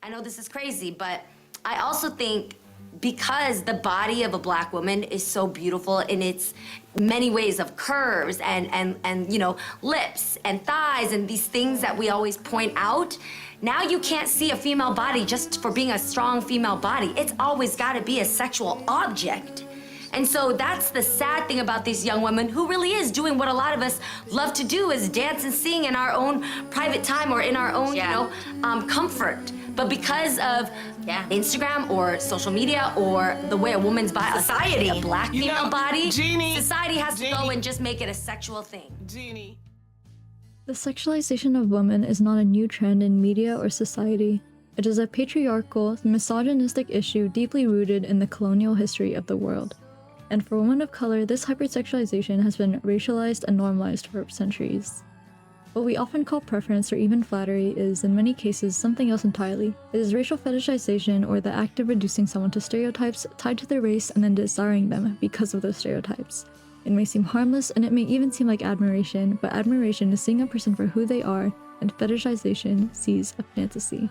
I know this is crazy, but I also think because the body of a Black woman is so beautiful in its many ways of curves and you know, lips and thighs and these things that we always point out, now you can't see a female body just for being a strong female body. It's always got to be a sexual object. And so that's the sad thing about these young women who really is doing what a lot of us love to do, is dance and sing in our own private time or in our own, you know, comfort. But because of Instagram or social media or the way a woman's body, society, a Black female body, society has to go and just make it a sexual thing. The sexualization of women is not a new trend in media or society. It is a patriarchal, misogynistic issue deeply rooted in the colonial history of the world. And for women of color, this hypersexualization has been racialized and normalized for centuries. What we often call preference or even flattery is, in many cases, something else entirely. It is racial fetishization, or the act of reducing someone to stereotypes tied to their race and then desiring them because of those stereotypes. It may seem harmless, and it may even seem like admiration, but admiration is seeing a person for who they are, and fetishization sees a fantasy.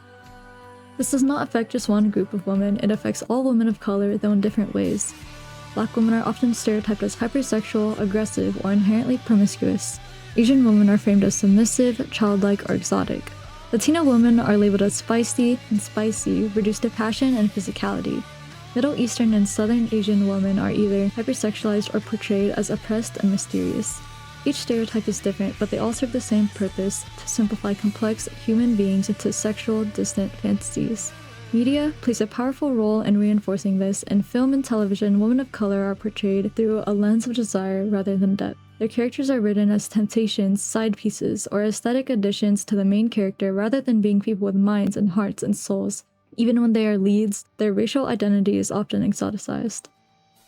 This does not affect just one group of women, it affects all women of color, though in different ways. Black women are often stereotyped as hypersexual, aggressive, or inherently promiscuous. Asian women are framed as submissive, childlike, or exotic. Latina women are labeled as feisty and spicy, reduced to passion and physicality. Middle Eastern and Southern Asian women are either hypersexualized or portrayed as oppressed and mysterious. Each stereotype is different, but they all serve the same purpose: to simplify complex human beings into sexual, distant fantasies. Media plays a powerful role in reinforcing this. In film and television, women of color are portrayed through a lens of desire rather than depth. Their characters are written as temptations, side pieces, or aesthetic additions to the main character rather than being people with minds and hearts and souls. Even when they are leads, their racial identity is often exoticized.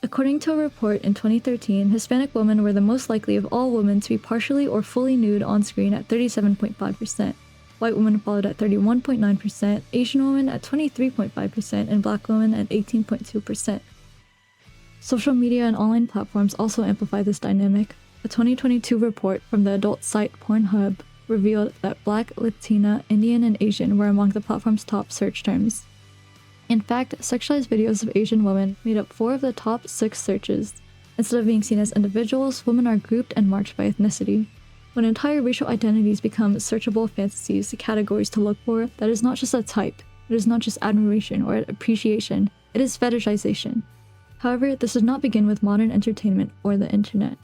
According to a report in 2013, Hispanic women were the most likely of all women to be partially or fully nude on screen at 37.5%. White women followed at 31.9%, Asian women at 23.5%, and Black women at 18.2%. Social media and online platforms also amplify this dynamic. A 2022 report from the adult site Pornhub revealed that Black, Latina, Indian, and Asian were among the platform's top search terms. In fact, sexualized videos of Asian women made up 4 of the top 6 searches. Instead of being seen as individuals, women are grouped and marked by ethnicity. When entire racial identities become searchable fantasies, categories to look for, that is not just a type, it is not just admiration or appreciation, it is fetishization. However, this does not begin with modern entertainment or the internet.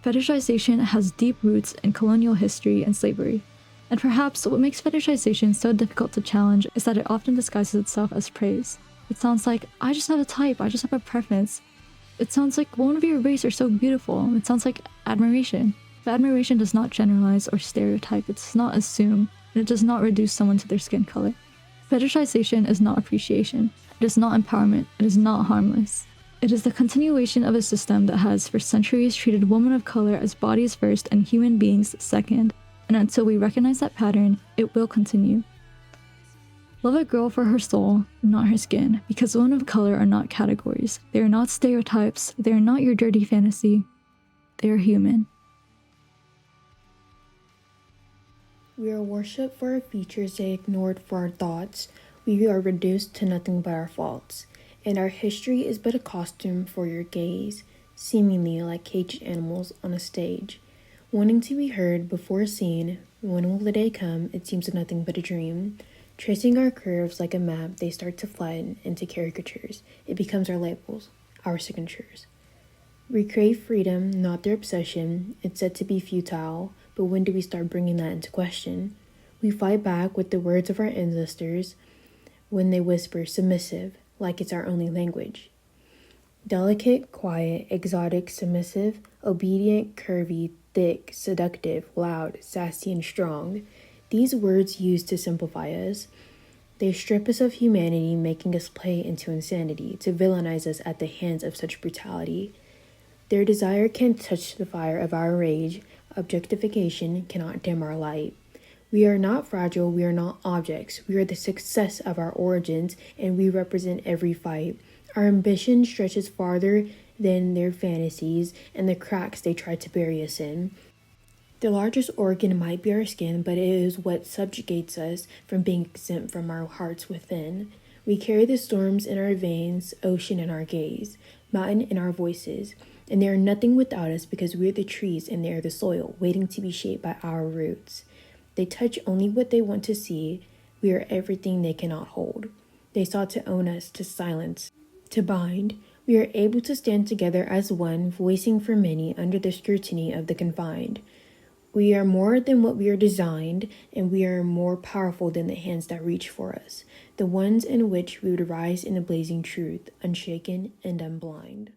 Fetishization has deep roots in colonial history and slavery. And perhaps what makes fetishization so difficult to challenge is that it often disguises itself as praise. It sounds like, I just have a type, I just have a preference. It sounds like, women of your race are so beautiful. It sounds like admiration. But admiration does not generalize or stereotype, it does not assume, and it does not reduce someone to their skin color. Fetishization is not appreciation. It is not empowerment. It is not harmless. It is the continuation of a system that has for centuries treated women of color as bodies first and human beings second, and until we recognize that pattern, it will continue. Love a girl for her soul, not her skin, because women of color are not categories. They are not stereotypes. They are not your dirty fantasy. They are human. We are worshipped for our features and ignored for our thoughts. We are reduced to nothing but our faults. And our history is but a costume for your gaze, seemingly like caged animals on a stage. Wanting to be heard before seen, when will the day come? It seems nothing but a dream. Tracing our curves like a map, they start to flatten into caricatures. It becomes our labels, our signatures. We crave freedom, not their obsession. It's said to be futile, but when do we start bringing that into question? We fight back with the words of our ancestors when they whisper submissive, like it's our only language. Delicate, quiet, exotic, submissive, obedient, curvy, thick, seductive, loud, sassy, and strong. These words used to simplify us. They strip us of humanity, making us play into insanity, to villainize us at the hands of such brutality. Their desire can't touch the fire of our rage. Objectification cannot dim our light. We are not fragile, we are not objects. We are the success of our origins, and we represent every fight. Our ambition stretches farther than their fantasies and the cracks they try to bury us in. The largest organ might be our skin, but it is what subjugates us from being exempt from our hearts within. We carry the storms in our veins, ocean in our gaze, mountain in our voices, and they are nothing without us because we are the trees and they are the soil, waiting to be shaped by our roots. They touch only what they want to see. We are everything they cannot hold. They sought to own us, to silence, to bind. We are able to stand together as one, voicing for many under the scrutiny of the confined. We are more than what we are designed, and we are more powerful than the hands that reach for us, the ones in which we would rise in the blazing truth, unshaken and unblind.